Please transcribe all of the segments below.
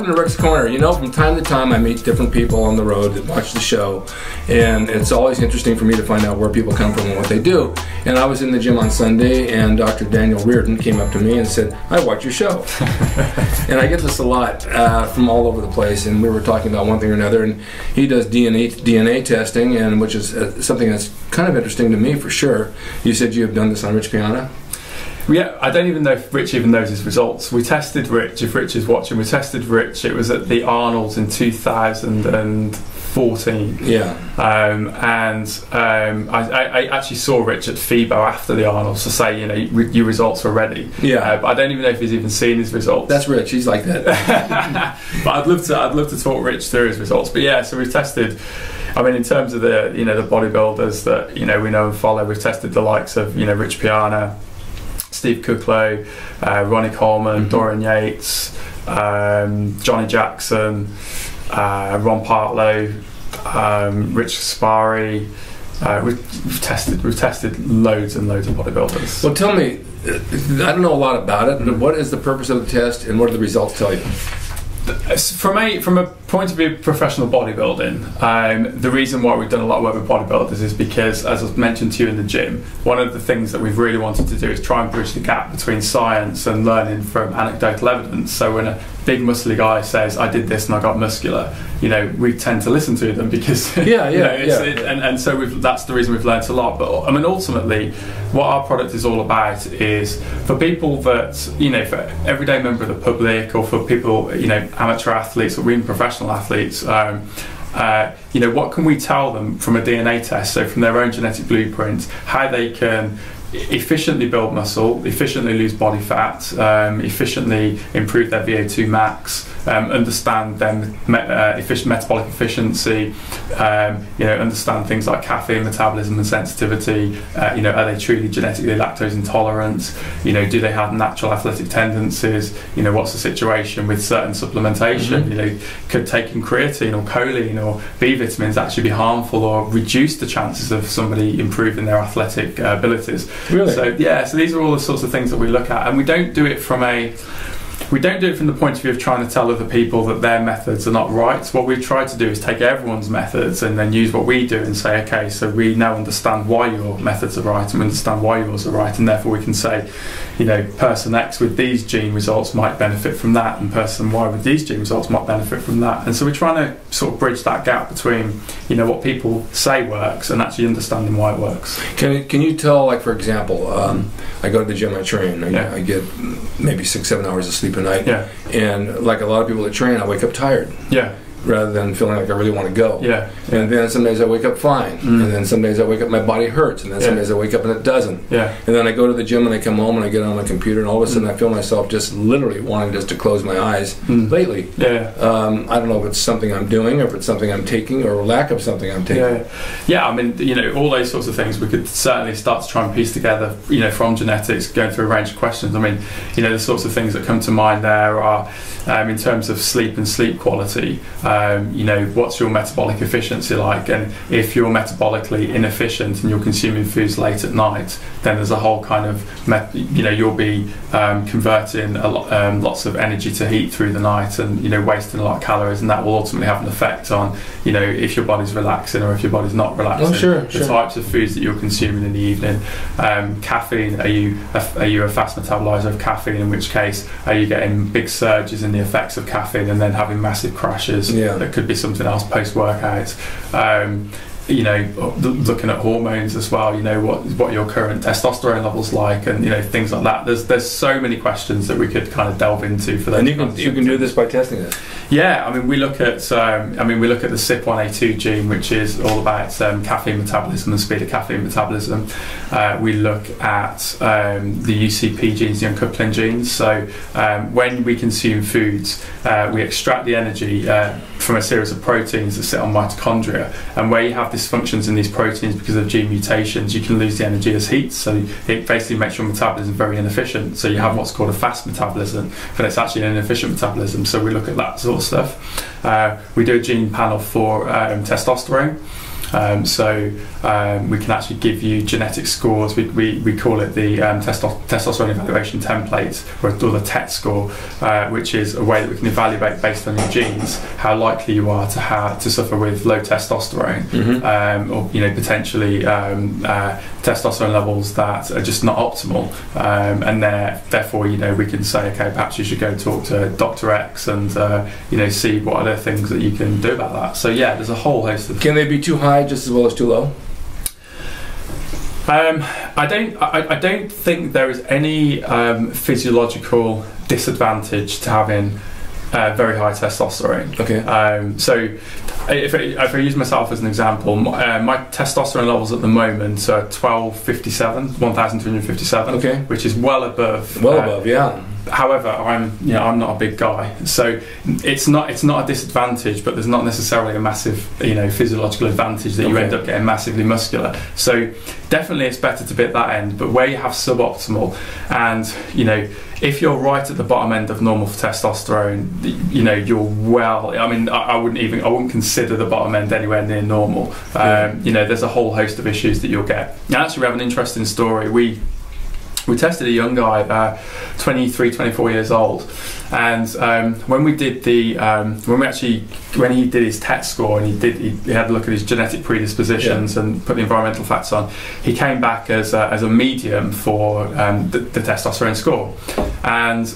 Welcome to Rick's Corner. You know, from time to time I meet different people on the road that watch the show, and it's always interesting for me to find out where people come from and what they do. And I was in the gym on Sunday, and Dr. Dan Reardon came up to me and said, I watch your show. And I get this a lot from all over the place, and we were talking about one thing or another, and he does DNA testing, and which is something that's kind of interesting to me for sure. You said you have done this on Rich Piana? Yeah, I don't even know if Rich even knows his results. We tested Rich, if Rich is watching, we tested Rich, it was at the Arnold's in 2014. Yeah. I actually saw Rich at FIBO after the Arnold's to say, you know, your results are ready. Yeah. But I don't even know if he's even seen his results. That's Rich, he's like that. But I'd love to talk Rich through his results. But yeah, so we've tested, I mean, in terms of the, you know, the bodybuilders that, you know, we know and follow, we've tested the likes of, you know, Rich Piana, Steve Kuklo, Ronnie Coleman, Dorian Yates, Johnny Jackson, Ron Partlow, Rich Kaspari. We've tested loads and loads of bodybuilders. Well, tell me, I don't know a lot about it, but what is the purpose of the test, and what do the results tell you? From a point of view of professional bodybuilding, the reason why we've done a lot of work with bodybuilders is because, as I've mentioned to you in the gym, one of the things that we've really wanted to do is try and bridge the gap between science and learning from anecdotal evidence. So when a big muscly guy says, I did this and I got muscular, you know, we tend to listen to them because and so that's the reason we've learned a lot. But I mean, ultimately what our product is all about is for people that, you know, for everyday member of the public, or for people, you know, amateur athletes or even professional athletes, you know, what can we tell them from a DNA test, so from their own genetic blueprint, how they can efficiently build muscle, efficiently lose body fat, efficiently improve their VO2 max, understand their metabolic efficiency, you know, understand things like caffeine metabolism and sensitivity. You know, are they truly genetically lactose intolerant? You know, do they have natural athletic tendencies? You know, what's the situation with certain supplementation? You know, could taking creatine or choline or B vitamins actually be harmful or reduce the chances of somebody improving their athletic abilities? Really? So yeah, so these are all the sorts of things that we look at, and we don't do it from the point of view of trying to tell other people that their methods are not right. What we've tried to do is take everyone's methods and then use what we do and say, okay, so we now understand why your methods are right and we understand why yours are right, and therefore we can say, you know, person X with these gene results might benefit from that, and person Y with these gene results might benefit from that. And so we're trying to sort of bridge that gap between, you know, what people say works and actually understanding why it works. Can you tell, like, for example, I go to the gym, I train, I get maybe 6-7 hours of sleep a night, and like a lot of people that train, I wake up tired. Rather than feeling like I really want to go. And then some days I wake up fine. And then some days I wake up, my body hurts. And then some days I wake up and it doesn't. And then I go to the gym and I come home and I get on my computer, and all of a sudden I feel myself just literally wanting just to close my eyes lately. I don't know if it's something I'm doing, or if it's something I'm taking, or lack of something I'm taking. Yeah, I mean, you know, all those sorts of things we could certainly start to try and piece together, you know, from genetics, going through a range of questions. I mean, you know, the sorts of things that come to mind there are, in terms of sleep and sleep quality, you know, what's your metabolic efficiency like? And if you're metabolically inefficient and you're consuming foods late at night, then there's a whole kind of, you know, you'll be converting lots of energy to heat through the night, and, you know, wasting a lot of calories, and that will ultimately have an effect on, you know, if your body's relaxing or if your body's not relaxing. The types of foods that you're consuming in the evening. Caffeine, are you a fast metabolizer of caffeine, in which case are you getting big surges in the effects of caffeine and then having massive crashes? That could be something else post-workout. You know, looking at hormones as well, you know, what your current testosterone levels like, and, you know, things like that. There's so many questions that we could kind of delve into for that. And you can do this by testing it. Yeah, I mean, we look at the CYP1A2 gene, which is all about caffeine metabolism and speed of caffeine metabolism. We look at the UCP genes, the uncoupling genes. So when we consume foods, we extract the energy from a series of proteins that sit on mitochondria, and where you have dysfunctions in these proteins because of gene mutations, you can lose the energy as heat, so it basically makes your metabolism very inefficient. So you have what's called a fast metabolism, but it's actually an inefficient metabolism. So we look at that sort of stuff. We do a gene panel for testosterone. We can actually give you genetic scores. We call it the testosterone evaluation template, or the TET score, which is a way that we can evaluate based on your genes how likely you are to suffer with low testosterone, or potentially testosterone levels that are just not optimal, and therefore we can say, okay, perhaps you should go talk to Dr. X and see what other things that you can do about that. So yeah, there's a whole host of. Can they be too high just as well as too low? I don't think there is any physiological disadvantage to having very high testosterone. Okay. So if I use myself as an example, my testosterone levels at the moment are 1,257, okay, which is well above. Yeah. However, I'm not a big guy, so it's not a disadvantage, but there's not necessarily a massive physiological advantage that you end up getting massively muscular. So definitely it's better to be at that end, but where you have suboptimal, and if you're right at the bottom end of normal for testosterone, you're well. I mean, I wouldn't consider the bottom end anywhere near normal. There's a whole host of issues that you'll get. Now, actually, we have an interesting story. We tested a young guy, 23, 24 years old, and when we did when he did his TET score and he had a look at his genetic predispositions and put the environmental factors on, he came back as a medium for the testosterone score, and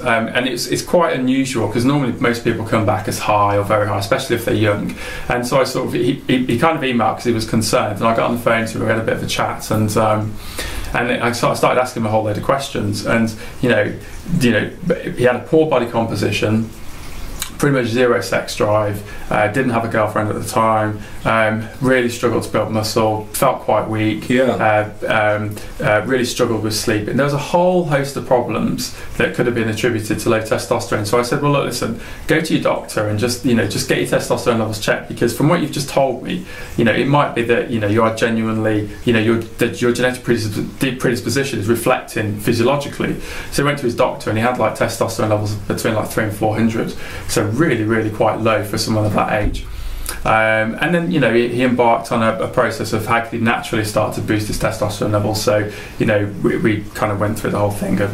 it's quite unusual because normally most people come back as high or very high, especially if they're young. And so he kind of emailed because he was concerned, and I got on the phone to him, we had a bit of a chat, and I started asking him a whole load of questions, and he had a poor body composition, pretty much zero sex drive, didn't have a girlfriend at the time, really struggled to build muscle, felt quite weak, really struggled with sleep, and there was a whole host of problems that could have been attributed to low testosterone. So I said, well, look, listen, go to your doctor and just get your testosterone levels checked, because from what you've just told me, it might be that you are genuinely, your genetic predisposition is reflecting physiologically. So he went to his doctor and he had like testosterone levels between like 300 and 400, so really, really quite low for someone of that age. And then he embarked on a process of how could he naturally start to boost his testosterone levels. So we kind of went through the whole thing of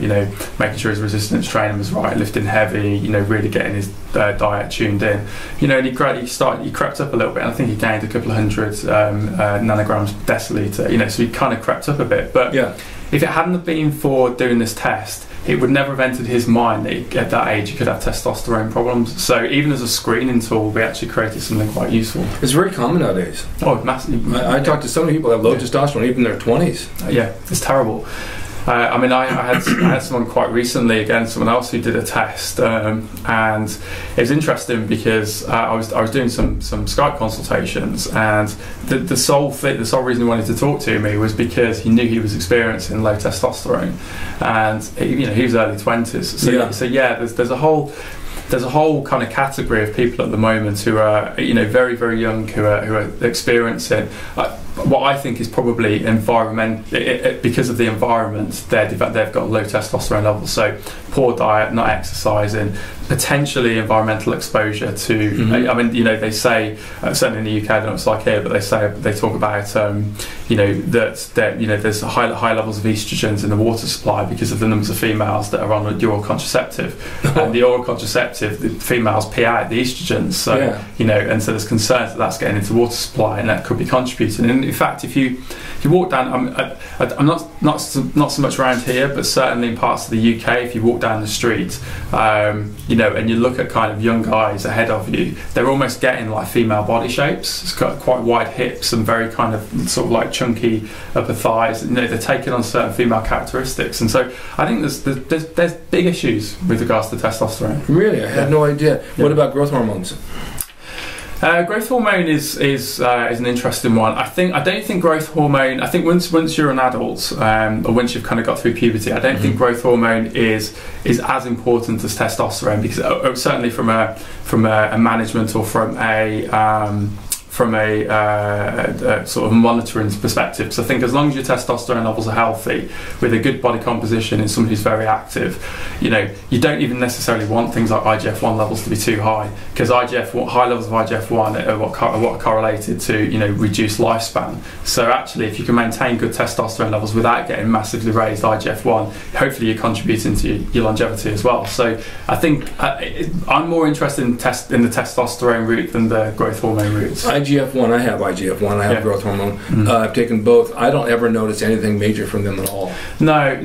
making sure his resistance training was right, lifting heavy, really getting his diet tuned in, and he crept up a little bit, and I think he gained a couple of hundred nanograms per deciliter, so he kind of crept up a bit. But if it hadn't been for doing this test, it would never have entered his mind that at that age he could have testosterone problems. So even as a screening tool, we actually created something quite useful. It's very common nowadays. Oh, massively. I talk to so many people that have low testosterone, even in their 20s. Yeah, it's terrible. I had someone quite recently, again, someone else who did a test, and it was interesting because I was doing some Skype consultations, and the sole reason he wanted to talk to me was because he knew he was experiencing low testosterone, and he was early 20s. So there's a whole kind of category of people at the moment who are very, very young, who are experiencing what I think is probably because of the environment. They've got low testosterone levels, so poor diet, not exercising, potentially environmental exposure to. They say certainly in the UK, I don't know what it's like here, but they talk about that there's high levels of estrogens in the water supply because of the numbers of females that are on a oral contraceptive, and the oral contraceptive, the females pee out the estrogens. So and so there's concerns that that's getting into water supply, and that could be contributing. And in fact, if you walk down, I'm not so much around here, but certainly in parts of the UK, if you walk down the street, and you look at kind of young guys ahead of you, they're almost getting like female body shapes. It's got quite wide hips and very kind of sort of like chunky upper thighs. They're taking on certain female characteristics, and so I think there's big issues with regards to testosterone. Really, I had no idea. Yeah. What about growth hormones? Growth hormone is an interesting one. I don't think growth hormone. I think once you're an adult, or once you've kind of got through puberty, I don't think growth hormone is as important as testosterone, because certainly from a management or from from a sort of monitoring perspective. Because I think as long as your testosterone levels are healthy, with a good body composition in somebody who's very active, you know, you don't even necessarily want things like IGF-1 levels to be too high, because high levels of IGF-1 are what are correlated to, you know, reduced lifespan. So actually, if you can maintain good testosterone levels without getting massively raised IGF-1, hopefully you're contributing to your longevity as well. So I think I'm more interested in the testosterone route than the growth hormone routes. IGF-1, I have IGF-1, I have growth hormone. I've taken both. I don't ever notice anything major from them at all. No,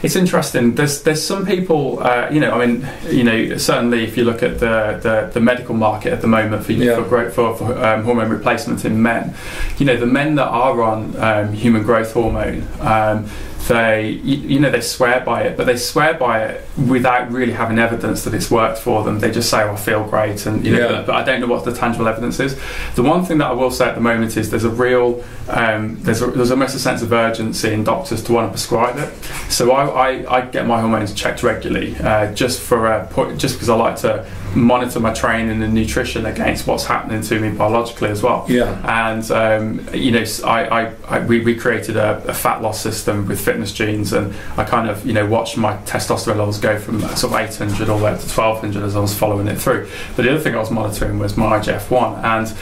it's interesting. There's some people, you know, I mean, you know, certainly if you look at the medical market at the moment for hormone replacement in men, you know, the men that are on human growth hormone, they swear by it, but they swear by it without really having evidence that it's worked for them. They just say, "Oh, I feel great," and you know, but I don't know what the tangible evidence is. The one thing that I will say at the moment is there's a real there's almost a sense of urgency in doctors to want to prescribe it. So I get my hormones checked regularly, just because I like to monitor my training and nutrition against what's happening to me biologically as well. And you know, we created a fat loss system with Fitness Genes, and I kind of, you know, watched my testosterone levels go from sort of 800 all the way up to 1200 as I was following it through. But the other thing I was monitoring was my IGF-1, and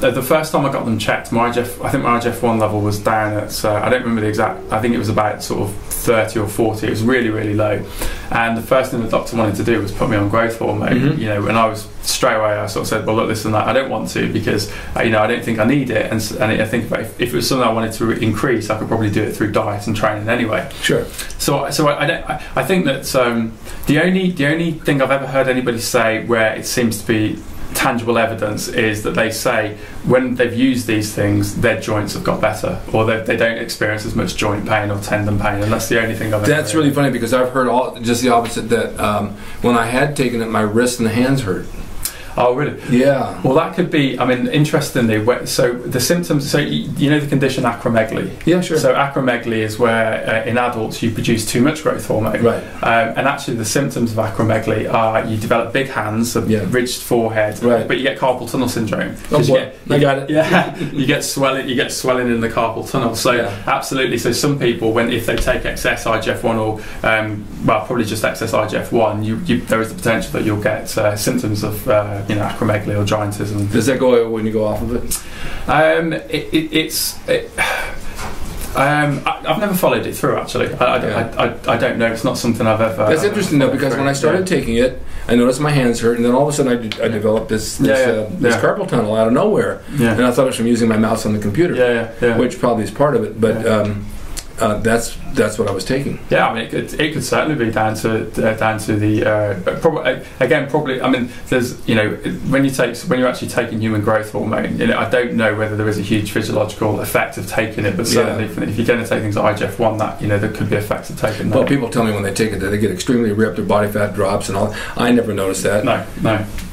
the first time I got them checked, I think my IGF-1 level was down at, I don't remember the exact, I think it was about sort of 30 or 40. It was really, really low. And the first thing the doctor wanted to do was put me on growth hormone, you know, and I was straight away, I sort of said, well, look, this and that, I don't want to, because, you know, I don't think I need it. And I think if it was something I wanted to increase, I could probably do it through diet and training anyway. Sure. So I think that the only thing I've ever heard anybody say where it seems to be tangible evidence is that they say when they've used these things, their joints have got better, or they don't experience as much joint pain or tendon pain, and that's the only thing I've ever That's really funny, because I've heard just the opposite, that when I had taken it, my wrists and hands hurt. Oh, really? Yeah. Well, that could be, I mean, interestingly, so the symptoms, so you know the condition acromegaly? Yeah, sure. So acromegaly is where in adults you produce too much growth hormone. Right. And actually the symptoms of acromegaly are you develop big hands, a ridged forehead, but you get carpal tunnel syndrome. I got it. Yeah, you get swelling in the carpal tunnel. So absolutely, so some people, if they take excess IGF-1 or, well, probably just excess IGF-1, there is the potential that you'll get symptoms of you know, acromegaly or giantism. Does that go away when you go off of it? I've never followed it through, actually. I don't know. It's not something I've ever. That's interesting though, because when I started taking it, I noticed my hands hurt, and then all of a sudden I developed this carpal tunnel out of nowhere, and I thought it was from using my mouse on the computer, which probably is part of it, but. That's what I was taking. Yeah, I mean, it could certainly be down to the probably. I mean, there's, you know, when you're actually taking human growth hormone, you know, I don't know whether there is a huge physiological effect of taking it, but certainly if you're going to take things like IGF-1, that, you know, there could be effects of taking that. Well, people tell me when they take it that they get extremely ripped, their body fat drops and all. I never noticed that. No.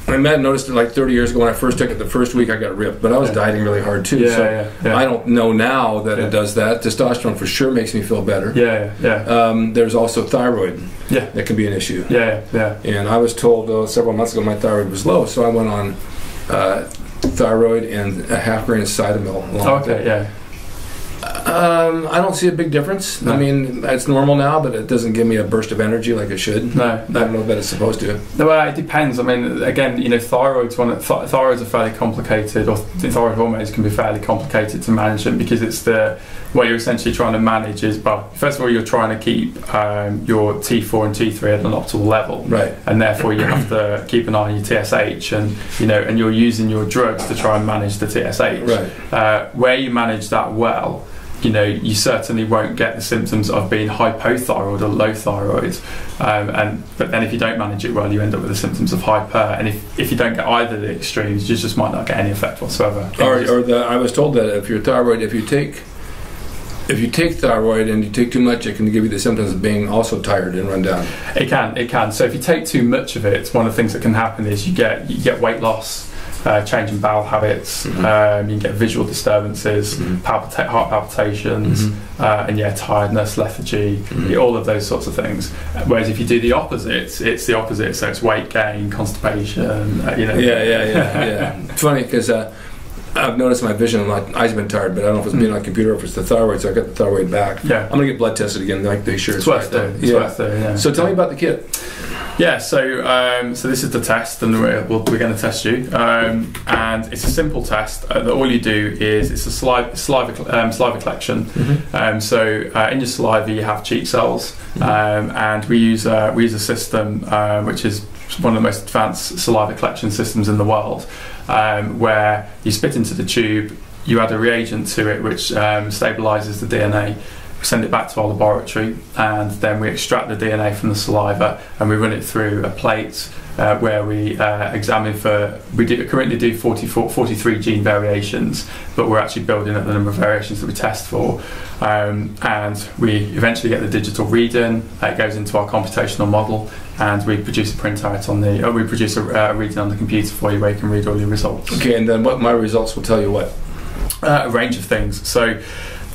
I mean, I noticed it like 30 years ago when I first took it. The first week I got ripped, but I was dieting really hard too. I don't know now that it does that. Testosterone for sure makes me feel better. There's also thyroid. That can be an issue. And I was told several months ago my thyroid was low, so I went on thyroid and a half grain of Cytomel. I don't see a big difference. I mean, it's normal now, but it doesn't give me a burst of energy like it should. I don't know that it's supposed to. Well, it depends. I mean, again, you know, thyroids are fairly complicated, or thyroid hormones can be fairly complicated to manage them, because it's what you're essentially trying to manage is, well, first of all, you're trying to keep your T4 and T3 at an optimal level, and therefore you have to keep an eye on your TSH, and you know, and you're using your drugs to try and manage the TSH. Where you manage that well, you know, you certainly won't get the symptoms of being hypothyroid or low thyroid, but then if you don't manage it well, you end up with the symptoms of hyper, and if you don't get either of the extremes, you just might not get any effect whatsoever. I was told that if you're thyroid, if you take thyroid and you take too much, it can give you the symptoms of being also tired and run down. It can. So if you take too much of it, one of the things that can happen is you get weight loss, change in bowel habits, you can get visual disturbances, heart palpitations, and tiredness, lethargy, all of those sorts of things. Whereas if you do the opposite, it's the opposite. So it's weight gain, constipation. You know. It's funny because I've noticed my vision, my eyes have been tired, but I don't know if it's being on the computer or if it's the thyroid, so I got the thyroid back. Yeah. I'm going to get blood tested again, like they sure it's worth it. It's worth it, yeah. So tell me about the kit. Yeah, so this is the test, and we're going to test you. And it's a simple test. That all you do is it's a saliva collection. So in your saliva you have cheek cells, and we use a system which is one of the most advanced saliva collection systems in the world, where you spit into the tube, you add a reagent to it which stabilizes the DNA. We send it back to our laboratory, and then we extract the DNA from the saliva and we run it through a plate where we examine for, currently do 43 gene variations, but we're actually building up the number of variations that we test for, and we eventually get the digital reading. It goes into our computational model, and we produce a printout on the, we produce a reading on the computer for you where you can read all your results. Okay, and then what my results will tell you what? A range of things. So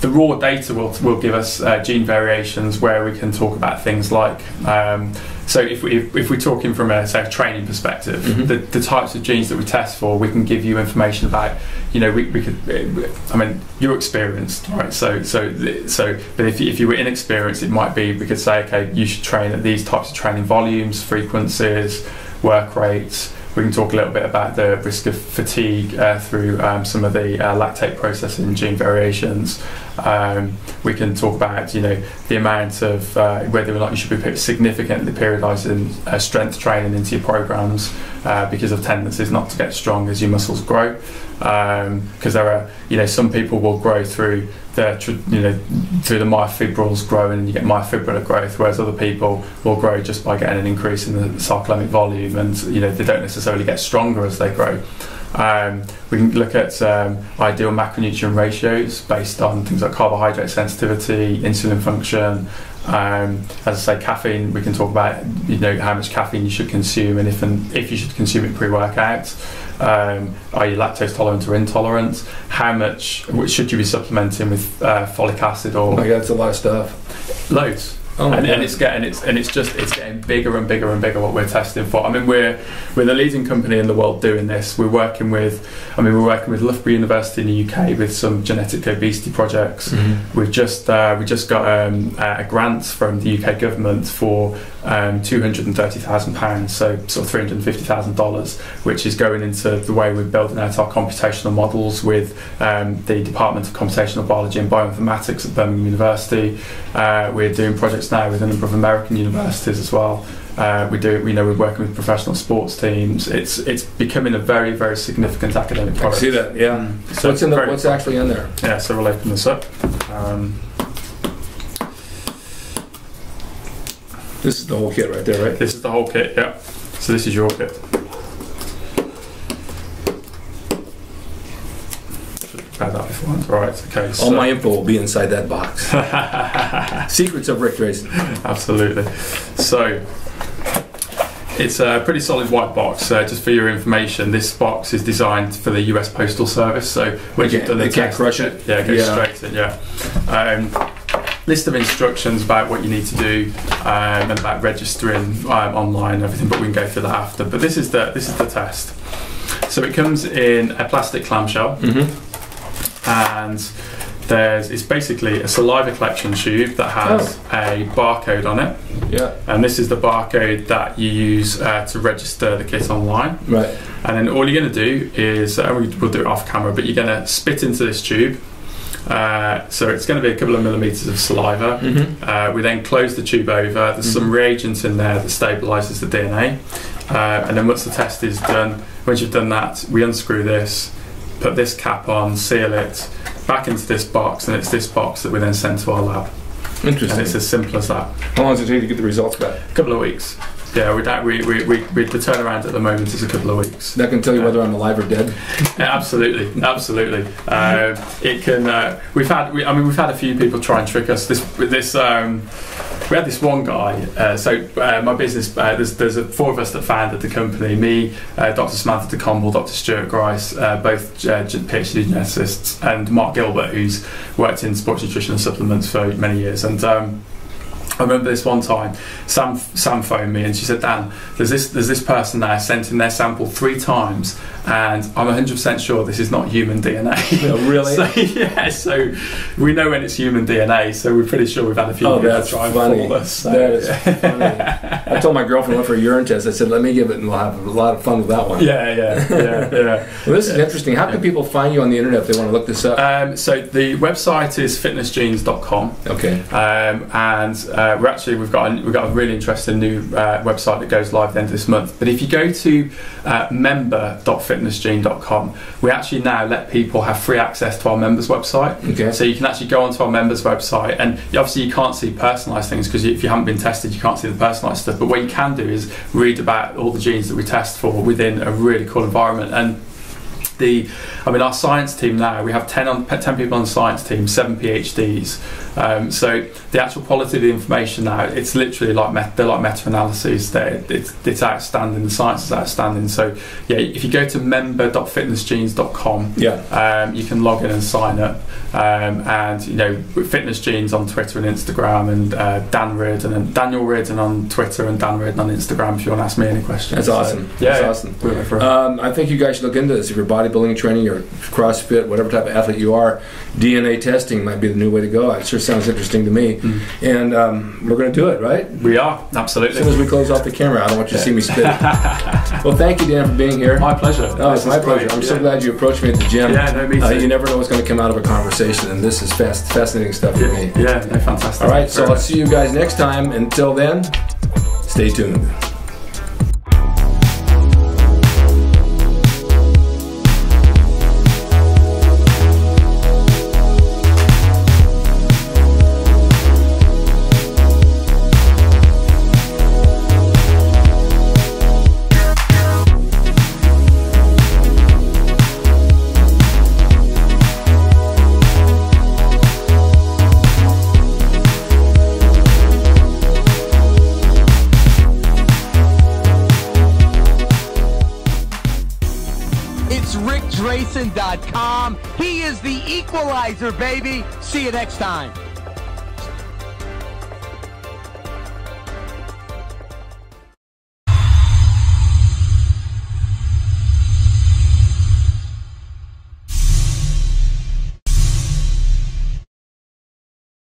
the raw data will give us gene variations where we can talk about things like, so if we're talking from a, say, a training perspective, the types of genes that we test for, we can give you information about, you know, we could, I mean, you're experienced, right? So but if you were inexperienced, it might be, we could say, okay, you should train at these types of training volumes, frequencies, work rates. We can talk a little bit about the risk of fatigue through some of the lactate processing gene variations. We can talk about, you know, the amount of whether or not you should be significantly periodising strength training into your programs because of tendencies not to get strong as your muscles grow. Because there are, you know, some people will grow through through the myofibrils growing, and you get myofibrillar growth, whereas other people will grow just by getting an increase in the sarcolemmic volume, and, you know, they don't necessarily get stronger as they grow. We can look at ideal macronutrient ratios based on things like carbohydrate sensitivity, insulin function. As I say, caffeine, we can talk about, you know, how much caffeine you should consume, and if you should consume it pre-workout. Are you lactose tolerant or intolerant? How much should you be supplementing with folic acid? Or, oh my God, it's a lot of stuff. Loads. Oh, and it's getting bigger and bigger and bigger what we're testing for. I mean, we're the leading company in the world doing this. We're working with Loughborough University in the UK with some genetic obesity projects. We've just got a grant from the UK government for £230,000, so sort of $350,000, which is going into the way we're building out our computational models with the Department of Computational Biology and Bioinformatics at Birmingham University. We're doing projects now with a number of American universities as well. We're working with professional sports teams. It's becoming a very, very significant academic product. I see that, yeah. So what's actually in there? Yeah, so we'll open this up. This is the whole kit right there, right? This is the whole kit, yeah. So this is your kit. Right, okay. All my info will be inside that box. Secrets of Rick Drasin. Absolutely. So it's a pretty solid white box. Just for your information, this box is designed for the US Postal Service. So when you've done the test, can't crush it. Yeah, it goes straight in. Yeah. List of instructions about what you need to do and about registering online and everything, but we can go through that after. But this is the test. So it comes in a plastic clamshell. And it's basically a saliva collection tube that has a barcode on it. Yeah. And this is the barcode that you use to register the kit online. Right. And then all you're going to do is, we'll do it off camera, but you're going to spit into this tube. So it's going to be a couple of millimetres of saliva. We then close the tube over. There's some reagents in there that stabilises the DNA. And then once the test is done, once you've done that, we unscrew this, put this cap on, seal it, back into this box, and it's this box that we then send to our lab. Interesting. And it's as simple as that. How long does it take to get the results back? A couple of weeks. Yeah, the turnaround at the moment is a couple of weeks. That can tell you whether I'm alive or dead. Absolutely. It can. We've had a few people try and trick us. We had this one guy. My business. There's four of us that founded the company. Me, Dr. Samantha DeComble, Dr. Stuart Grice, both PhD geneticists, and Mark Gilbert, who's worked in sports nutrition and supplements for many years. And I remember this one time, Sam phoned me and she said, Dan, there's this person there sent in their sample 3 times and I'm 100% sure this is not human DNA. Oh, really? So, yeah, so we know when it's human DNA, so we're pretty sure we've had a few people try and fool us. So. That is funny. I told my girlfriend went for a urine test. I said, let me give it and we'll have a lot of fun with that one. Yeah. Well, this is interesting. How can people find you on the internet if they want to look this up? So the website is fitnessgenes.com. Okay. And we've got a really interesting new website that goes live at the end of this month. But if you go to member.fitnessgene.com, we actually now let people have free access to our members website. Okay. So you can actually go onto our members website, and obviously you can't see personalised things because if you haven't been tested, you can't see the personalised stuff. But what you can do is read about all the genes that we test for within a really cool environment. And our science team now, we have 10 people on the science team, 7 PhDs. So the actual quality of the information now, it's literally they're like meta-analyses. It's outstanding. The science is outstanding. So yeah, if you go to member.fitnessgenes.com, you can log in and sign up. And Fitness Genes on Twitter and Instagram, and Dan Reardon and Daniel Reardon on Twitter and Dan Reardon on Instagram. If you want to ask me any questions, that's awesome. That's awesome. I think you guys should look into this. If you're bodybuilding training or CrossFit, whatever type of athlete you are, DNA testing might be the new way to go. It sure sounds interesting to me. And we're going to do it, right? We are, absolutely. As soon as we close off the camera, I don't want you to see me spit. Well, thank you, Dan, for being here. My pleasure. Oh, it's my pleasure. I'm so glad you approached me at the gym. Yeah, no, me too. You never know what's going to come out of a conversation, and this is fascinating stuff for me. Yeah, no, fantastic. All right, so I'll see you guys next time. Until then, stay tuned. drasin.com. He is the equalizer, baby. See you next time.